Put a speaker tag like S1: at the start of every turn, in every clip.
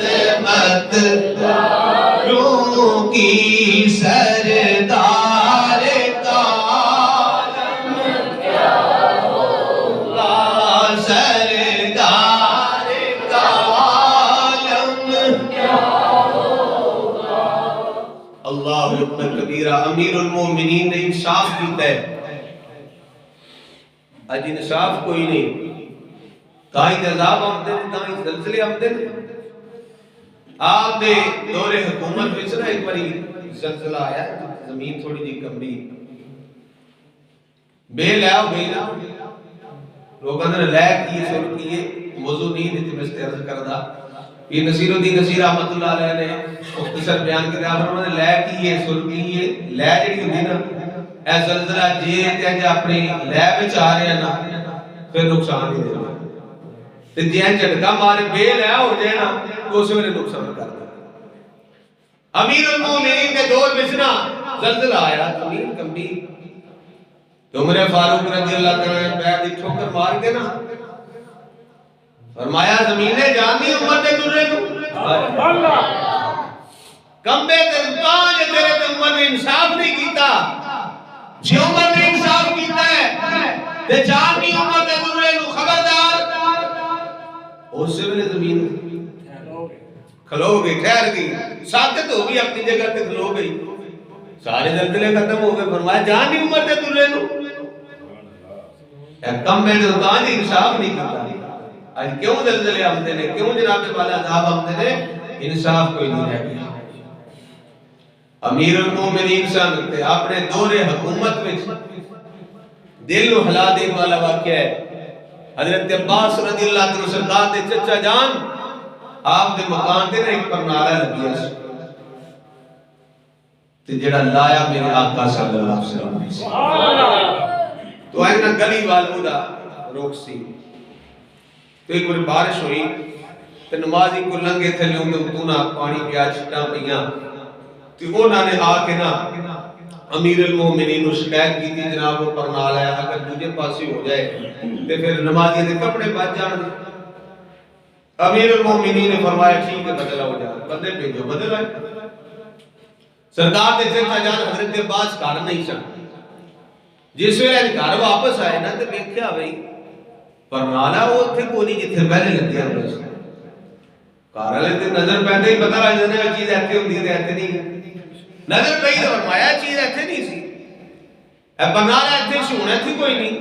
S1: خدمت گاروں کی سردار کا عالم کیا ہوگا، سردار کا عالم کیا ہوگا۔ اللہ اکبر کبیرہ۔ امیر المومنین نے انصاف کیتا ہے، اج انصاف کوئی نہیں، تائیں عذاب آمدے نے، تائیں زلزلے آمدے نے۔ آپ دے دور حکومت وچ نا ایک باری زلزلہ آیا، زمین تھوڑی جی کمبی، بے لاؤ بے لاؤ لوگاں نے لے کیے سر کیے، موضوع نہیں دیتے میں استعارض کردہ۔ یہ نصیر الدین نصیر رحمت اللہ علیہ نے مختصر بیان کیا، انہوں نے لے کیے سر کیے، لے جڑی ہوندی نا اے زلزلہ جے تے اپنی لے وچ آ رہے ہیں نا پھر نقصان نہیں دینا، تے جے جھٹکا مارے بے لے ہو جائے نا تو اس ویلے نقصان کر دے۔ امیر المومنین کے دور وچ نا زلزلہ آیا، زمین کمبی، تو عمر فاروق رضی اللہ تعالی عنہ پیر دی ٹھوکر مار کے نا فرمایا زمینے جاننی امت دے درے کو اللہ کمبے تے تاں جے تیرے تے عمر نے انصاف نہیں کیتا، جے عمر نے انصاف کیتا ہے تے جاننی امت دے درے کو خبردار۔ اس ویلے زمین کھلو گئی، ٹھہر گئی، ساکت ہو گئی، اپنی جگہ تے کھلو گئی، سارے زلزلے ختم ہو گئے۔ فرمایا جاننی امت دے درے کو کم میں نے تاں جے انصاف نہیں کیتا۔ آج کیوں زلزلے آمدے نے، کیوں جناب والا عذاب آمدے نے؟ انصاف کوئی نہیں رہ گیا۔ امیر المومنین سنتے اپنے دور حکومت میں دل و ہلا دین والا واقعہ ہے۔ حضرت عباس رضی اللہ عنہ سرکار دے چچا جان آپ دے مکان تے ایک پر نعرہ لگیا سی تے جڑا لایا میرے آقا صلی اللہ علیہ وسلم تو اینا گلی والوں دا روک سی۔ تو ایک بار بارش ہوئی تو نمازی کو لنگے تھے لیوں تو تو نہ پانی پیا چھٹا پیاں، تو انہوں نے آ کے نا امیر المومنین کو شکایت کی تھی جناب وہ پر نہ لایا، اگر دوجہ پاسی ہو جائے تو پھر نمازی دے کپڑے بچ جان دے۔ امیر المومنین نے فرمایا ٹھیک ہے بدلا ہو جائے، بندے بھیجو بدل آئے۔ سرکار دے چچا جان حضرت عباس گھر نہیں سن، جس ویلے گھر واپس آئے نا تو دیکھیا بھئی پر نالا وہ تھے کوئی جتھے پہلے لگیا ہوئے سے کار والے تے نظر پہندے ہی پتہ لگ جاندے ہے چیز ایتھے ہوندی تے ایتھے نہیں، نظر پئی تے فرمایا چیز ایتھے نہیں سی، اے بنالا ایتھے سونا تھی کوئی نہیں۔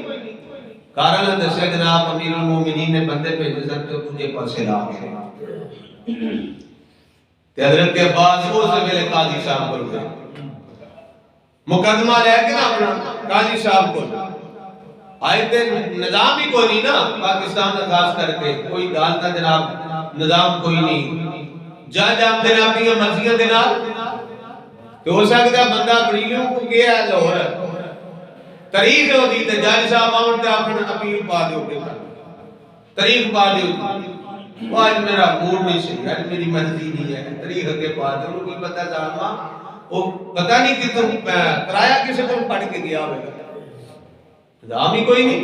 S1: کار والے دسیا جناب امیر المومنین نے بندے بھیجے سن تو تجھے پاسے لا گئے تے حضرت عباس اس ویلے قاضی صاحب کو گئے، مقدمہ لے کے نا اپنا قاضی صاحب کو آئے تے نظام ہی کوئی نہیں نا پاکستان کا خاص کر کے، کوئی دالتا جناب نظام کوئی نہیں، جج آپ دن اپنی مرضیاں دینا تو ہو سکتا بندہ بریلیوں کو گیا ہے لاہور تاریخ ہو دی تے جج صاحب آن تے اپنا اپیل پا دیو کے تاریخ پا دیو وہ آج میرا موڈ نہیں صحیح ہے، میری مرضی نہیں ہے، تاریخ کے پا دیو انہوں کوئی پتہ ظالمہ وہ پتہ نہیں کہ تم کرایا کسے کو پڑھ کے گیا ہوگا، نظام ہی کوئی نہیں۔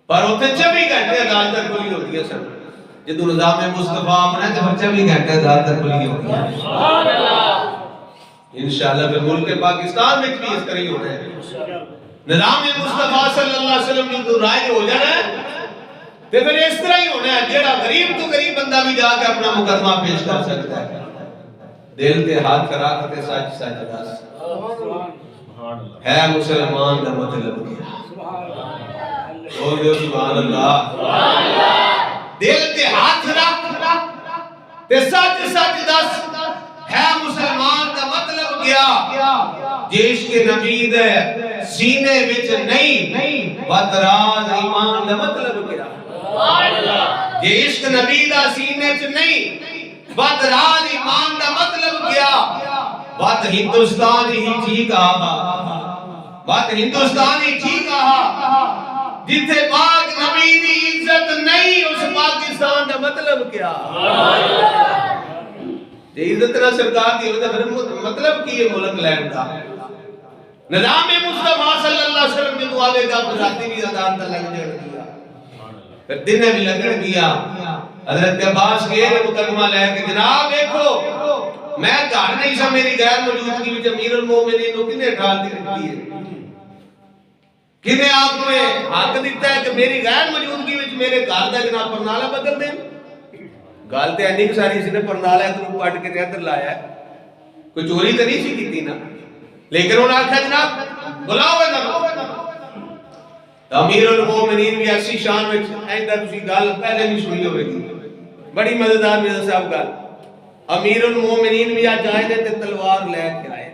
S1: پر ہوتے 24 گھنٹے عدالت کھلی ہوتی ہے سر، جدو نظام مصطفیٰ آمنا ہے تو 24 گھنٹے عدالت کھلی ہوتی ہے انشاءاللہ۔ پھر ملک پاکستان میں بھی اس طرح ہی ہونا ہے، نظام مصطفیٰ صلی اللہ علیہ وسلم جو رائے ہو جانا ہے تو پھر اس طرح ہی ہونا ہے، جیڑا غریب تو غریب بندہ بھی جا کے اپنا مقدمہ پیش کر سکتا ہے۔ دل تے ہاتھ کرا کے سچ سچ دس ہے مسلمان دا مطلب کیا، اور جو سبحان اللہ، دل تے ہاتھ رکھ تے سچ سچ دس ہے مسلمان دا مطلب کیا، جے عشق نبی دے سینے وچ نہیں بدراز ایمان دا مطلب کیا، جے عشق نبی دا سینے وچ نہیں بدراز ایمان دا مطلب کیا، بات ہندوستان ہی ٹھیک آہا، بات ہندوستان ہی ٹھیک آہا، جتھے پاک نبی دی عزت نہیں اس پاکستان دا مطلب کیا، جے عزت نہ سرکار دی ہوتا پھر مطلب کی یہ ملک لین دا۔ نظام مصطفیٰ صلی اللہ علیہ وسلم جو آوے گا پھر راتی بھی عدالت لگ جڑ گیا، پھر دن بھی لگڑ گیا، حضرت عباس کے مقدمہ لے کے جناب دیکھو میں گھر نہیں سا میری غیر موجودگی میں امیر المومنین کو کنے ڈال دی رکھتی ہے کنے آپ نے حق دیتا ہے کہ میری غیر موجودگی میں میرے گھر دا جناب پرنالا بدل دیں گالتے ہیں نہیں ساری اس نے پرنالا ادھر پاٹ کے ادھر لایا ہے کوئی چوری تو نہیں سی کی نا لیکن انہوں نے آکھا جناب بلاؤ ہے امیر المومنین بھی ایسی شان میں ایندہ تسی گال پہلے بھی سنی ہوئے گی بڑی مددار مرزا صاحب گال امیر المومنین بھی آج آئے تے تلوار لے کے آئے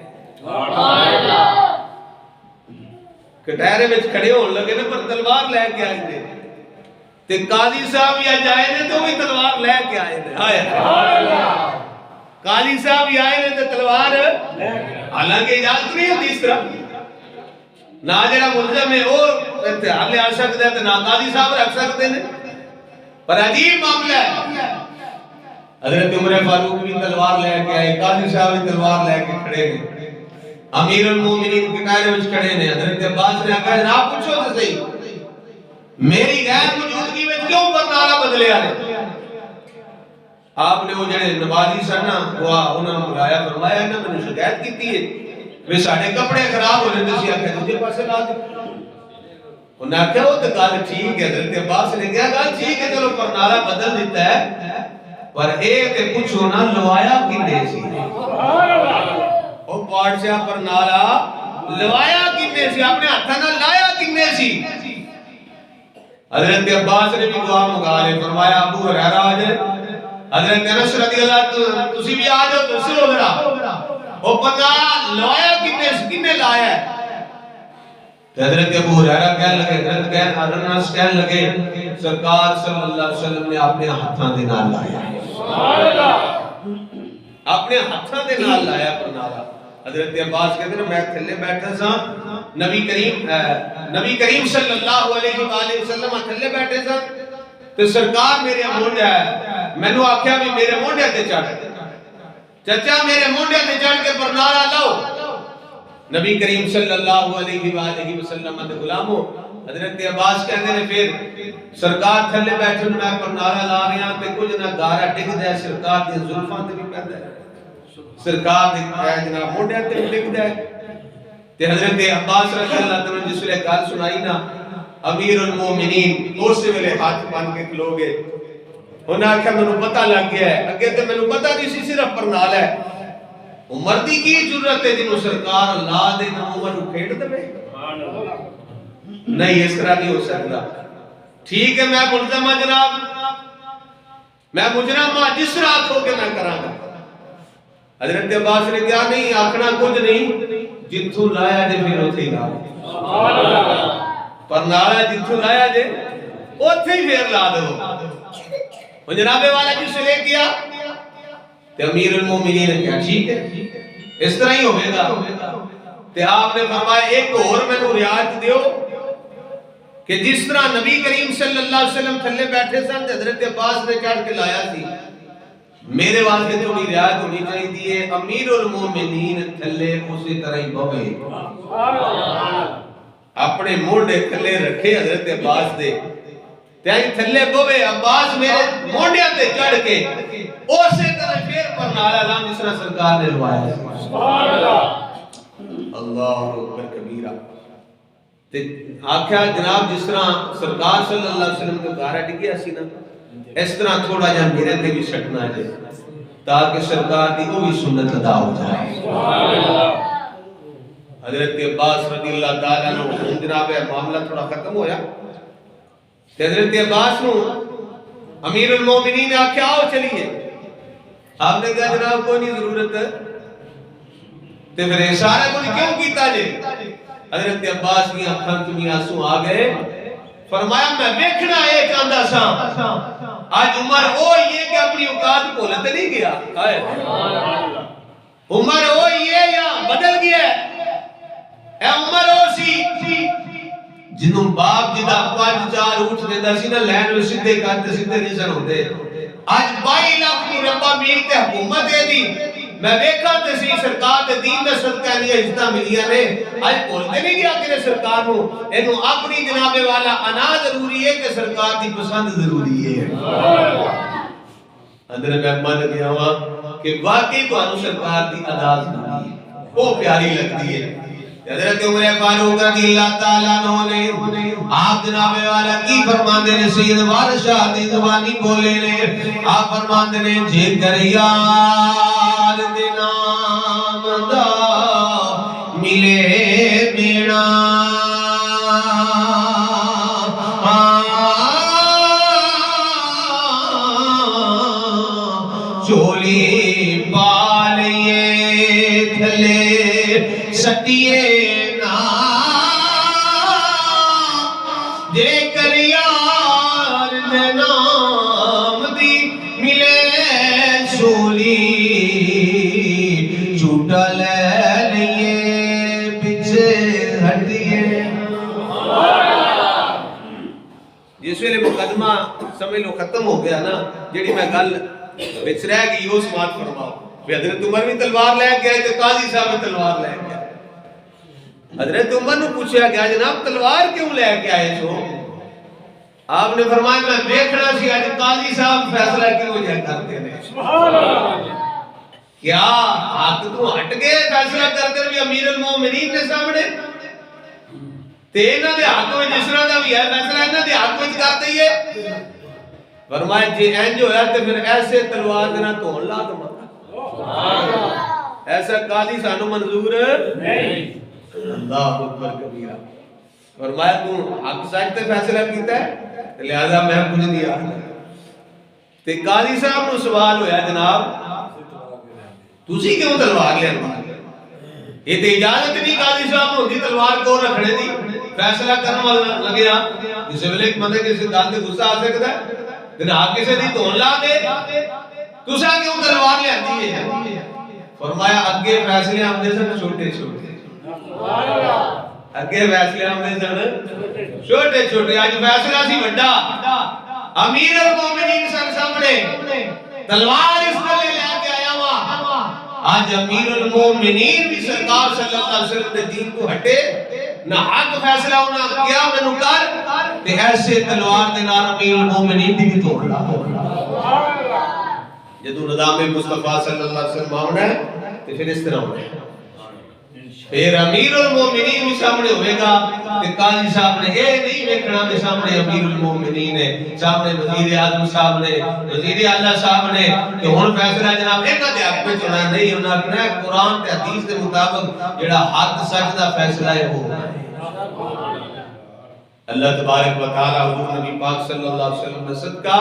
S1: کٹہرے میں کھڑے ہون لگے نا پر تلوار لے کے آئے تھے تے قاضی صاحب بھی آج آئے تھے تو بھی تلوار لے کے آئے تھے قاضی صاحب بھی آئے تھے تلوار حالانکہ اجازت نہیں ہوتی اس طرح نہ جڑا ملزم ہے وہ اتحاد لے آ سکتا ہے نہ قاضی صاحب رکھ سکتے ہیں پر عجیب معاملہ ہے حضرت عمر فاروق بھی تلوار لے کے آئے قاضی صاحب بھی تلوار لے کے کھڑے ہیں امیر المومنین کے قائد میں کھڑے ہیں حضرت عباس نے کہا جناب پوچھو تو صحیح میری غیر موجودگی میں کیوں پرنالا بدلے آ رہے آپ نے وہ جڑے نمازی سن نا وہ انہوں نے بلایا فرمایا نا میں نے شکایت کی ہے وہ ساڑھے کپڑے خراب ہو رہے تھے سیا کہ تجھے پاسے لا دے انہوں نے کہا وہ تو گل ٹھیک ہے حضرت عباس نے کہا گل ٹھیک ہے چلو پرنالا بدل دیتا ہے پر ایک تے پوچھو نا لوایا کنے سی وہ بادشاہ پرنالا لوایا کنے سی آپ نے ہاتھاں نال لایا کنے سی حضرت عباس نے بھی دعا منگا لے فرمایا ابو ہریرہ آ جائے حضرت انس رضی اللہ تسی بھی آ جاؤ دوسرے ہو ذرا وہ پرنالا لوایا کنے لایا ہے حضرت ابو ہریرہ کہنے لگے سرکار صلی اللہ علیہ وسلم نے اپنے ہاتھاں دے نال لایا اپنے ہاتھاں دے نال لایا پرنالا حضرت عباس کہتے ہیں میں تھلے بیٹھا سا نبی کریم صلی اللہ علیہ وآلہ وسلم تھلے بیٹھے سا تو سرکار میرے مونڈے ہے میں نے آکھیا بھی میرے مونڈے تے چڑھ چچا میرے مونڈے تے چڑھ کے پرنالا لاؤ نبی کریم صلی اللہ علیہ وآلہ وسلم دے غلاموں حضرت عباس کہتے ہیں پھر سرکار تھلے بیٹھے میں پرنالا لا رہے ہیں تے کچھ نہ گارا ٹک دے سرکار دی زلفاں تے بھی پہندا ہے سرکار دی جناب مونڈے تے بھی ٹک دے تے حضرت عباس رضی اللہ عنہ جس نے گل سنائی نا امیر المومنین اس ویلے ہاتھ بن کے کھلو گئے انہاں آکھیا مینوں پتہ لگ گیا ہے اگے تے مینوں پتہ نہیں سی صرف پرنالا ہے عمر دی کی ضرورت ہے جنوں سرکار لا دے نہ عمر نوں کھیڑ دے نہیں اس طرح نہیں ہو سکتا ٹھیک ہے میں ملزم ہوں جناب میں مجرم ہوں جس طرح آکھو کہ میں کراں گا حضرت عباس نے کہا نہیں آکھنا کچھ نہیں جتھوں لایا جے پھر اوتھے ہی لا پرنالا جتھوں لایا جے اوتھے ہی پھر لا دو جناب والا جس لے کیا تے امیر المومنین نے کہا ٹھیک ہے اس طرح ہی ہوئے گا تے آپ نے فرمایا ایک اور میں نو رعایت دیو کہ جس طرح نبی کریم صلی اللہ علیہ وسلم تھلے بیٹھے سن حضرت عباس نے چڑھ کے لایا سی میرے واسطے تھوڑی رعایت ہونی چاہیے امیر المومنین تھلے اسی طرح ہی بوے اپنے مونڈے تھلے رکھے حضرت عباس دے تیائی تھلے بوے عباس میرے مونڈے تے چڑھ کے اسی طرح پھر پرنالا لام جس طرح سرکار نے لوایا سبحان اللہ اللہ اکبر کبیرہ تے آکھیا جناب جس طرح سرکار صلی اللہ علیہ وسلم کو گارا ٹکیا سی نا اس طرح تھوڑا جہاں میرے تے بھی سٹنا جائے تاکہ سرکار دی وہ بھی سنت ادا ہو جائے حضرت عباس رضی اللہ تعالیٰ عنہ جناب معاملہ تھوڑا ختم ہویا حضرت عباس نو امیر المومنین نے آکھیا آؤ چلیے آپ نے کہا جناب کوئی نہیں ضرورت ہے تے پھر اشارہ کو کیوں کیتا جے حضرت عباس کی آنکھاں میں آنسو آ گئے فرمایا میں دیکھنا ہے چاہتا سا آج عمر وہ یہ کہ اپنی اوقات بھولتے نہیں گیا عمر وہ یہ یا بدل گیا اے عمر وہ سی جنہوں باپ جدا 5-4 اٹھ دیتا سی نا لین میں سدھے کرتے سدھے نہیں سن ہوتے آج 22 لاکھ کی ربا میر تے حکومت ہے دی میں دیکھا تے سی سرکار تے دین دے صدقہ نہیں عزتہ ملیا نے آج بولتے نہیں گیا کہ سرکار نو اینو اپنی جناب والا انا ضروری ہے کہ سرکار دی پسند ضروری ہے اندر میں من گیا ہوا کہ واقعی تو انو سرکار دی ادا سنی ہے وہ پیاری لگتی ہے. حضرت عمر فاروق رضی اللہ تعالیٰ عنہ نے آپ جناب والا کی فرماندے نے سید وارث شاہ دی زبانی بولے نے آپ فرماندے نے جے کر یار دے نام دا ملے بیڑا چولی پالیے تھلے سٹیے نا دے کر یار دے نام دی ملے چولی چوٹا لے لیے پیچھے ہٹیے. جس ویلے مقدمہ سمجھ لو ختم ہو گیا نا جیڑی میں گل وچ رہ گئی وہ سماعت فرماؤ. حضرت عمر بھی تلوار لے کے آئے تو قاضی صاحب بھی تلوار لے کے آئے. حضرت عمر نے پوچھا گیا جناب تلوار کیوں لے کے آئے سو؟ آپ نے فرمایا میں دیکھنا سی آج قاضی صاحب فیصلہ کیوں جائے کرتے ہیں. کیا حق تو ہٹ گئے فیصلہ کر کر بھی امیر المومنین کے سامنے تینا دے حق میں جس طرح دا بھی ہے فیصلہ انہاں دے حق میں کرتے ہی ہے. فرمایا جی این جو ہے تو پھر ایسے تلوار دینا تو اللہ تو ایسا قاضی سانو منظور نہیں. اللہ اکبر کبیرہ. فرمایا تو حق سچ تے فیصلہ کیتا ہے لہذا میں کچھ نہیں آتا. تے قاضی صاحب نو سوال ہویا جناب تسی کیوں تلوار لے آئے؟ یہ تے اجازت نہیں قاضی صاحب ہوندی تلوار کو رکھنے دی فیصلہ کرنے والا لگیا جس ویلے ایک بندے کسی گل تے غصہ آ سکدا ہے جناب کسی دی دھون لا دے تسا کیوں تلوار لے آندی ہے؟ فرمایا اگے فیصلے آمدے سن چھوٹے چھوٹے اگے فیصلے آمدے سن چھوٹے چھوٹے آج فیصلہ سی بڑا امیر المومنین سن سامنے تلوار اس نے لے کے آیا ہوا. آج امیر المومنین بھی سرکار صلی اللہ علیہ وسلم نے دین کو ہٹے نہ حق فیصلہ ہونا کیا میں نکار تے ایسے تلوار دے نال امیر المومنین دی بھی توڑ لا. جدو نظام مصطفیٰ صلی اللہ علیہ وسلم آنا ہے تو پھر اس طرح ہونا ہے. پھر امیر المومنین بھی سامنے ہوئے گا کہ قاضی صاحب نے اے نہیں دیکھنا کہ سامنے امیر المومنین ہے سامنے وزیر اعظم صاحب نے وزیر اعلیٰ صاحب نے کہ ہن فیصلہ جناب انہاں دے حق وچ ہونا نہیں ہونا کہ قرآن تے حدیث دے مطابق جڑا حق سچ دا فیصلہ ہے وہ اللہ تبارک و تعالی حضور نبی پاک صلی اللہ علیہ وسلم نے صدقہ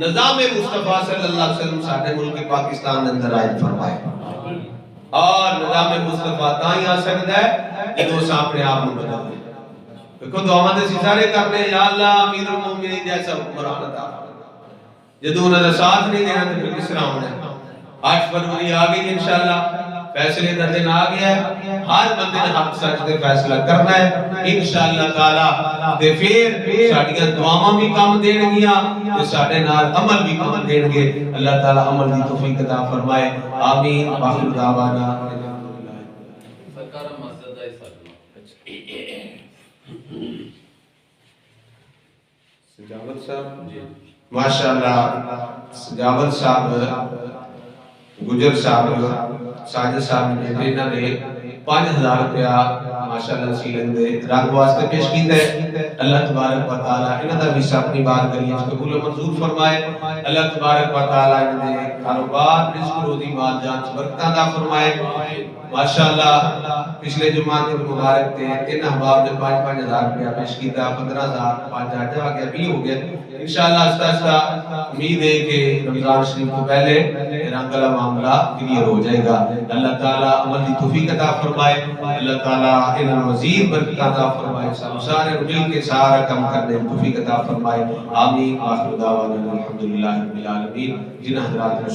S1: نظام مصطفیٰ صلی اللہ علیہ وسلم ساڈے ملک پاکستان دے اندر عائد فرمائے. اور نظام مصطفیٰ تاں ہی آ سکتا ہے کہ وہ اپنے آپ کو بدل دے. دیکھو دعاواں تے سارے کرنے یا اللہ امیر المومنین جیسا حکمران عطا جدوں انہاں دا ساتھ نہیں دینا تے پھر کس طرح ہونا ہے. 8 فروری آ گئی انشاءاللہ فیصلے دا دن آ گیا ہے. ہر بندے نے حق سچ تے فیصلہ کرنا ہے انشاءاللہ تعالی. تے پھر ساڈیاں دعاواں بھی کام دین گیاں تے ساڈے نال عمل بھی کام دین گے. اللہ تعالی عمل دی توفیق عطا فرمائے. آمین. آخر دعوانا
S2: سرکار مسجد ہے
S1: سجاوت صاحب ماشاءاللہ سجاوت صاحب گجر صاحب ساجد صاحب نے انہاں نے 5000 روپیہ ماشاءاللہ سیلن دے رنگ واسطے پیش کیتا ہے. اللہ تبارک و تعالی انہاں دا حصہ اپنی بارگاہ وچ قبول و منظور فرمائے. اللہ تبارک و تعالی انہاں دے کاروبار رزق روزی مال جان چ برکت عطا فرمائے. ماشاءاللہ پچھلے جمعہ کے مبارک تے ان احباب نے 5-5000 روپیہ پیش کیتا. 15000 5 جا گیا 20 ہو گیا. انشاءاللہ آہستہ آہستہ امید ہے کہ رمضان شریف کو پہلے رنگ والا معاملہ کلیئر ہو جائے گا. اللہ تعالیٰ عمل کی توفیق عطا فرمائے. اللہ تعالیٰ انہاں مزید برکت عطا فرمائے. سارے مل کے سارا کام کرنے کی توفیق عطا فرمائے. آمین. آخر دعوانا الحمدللہ رب العالمین. جن حضرات نے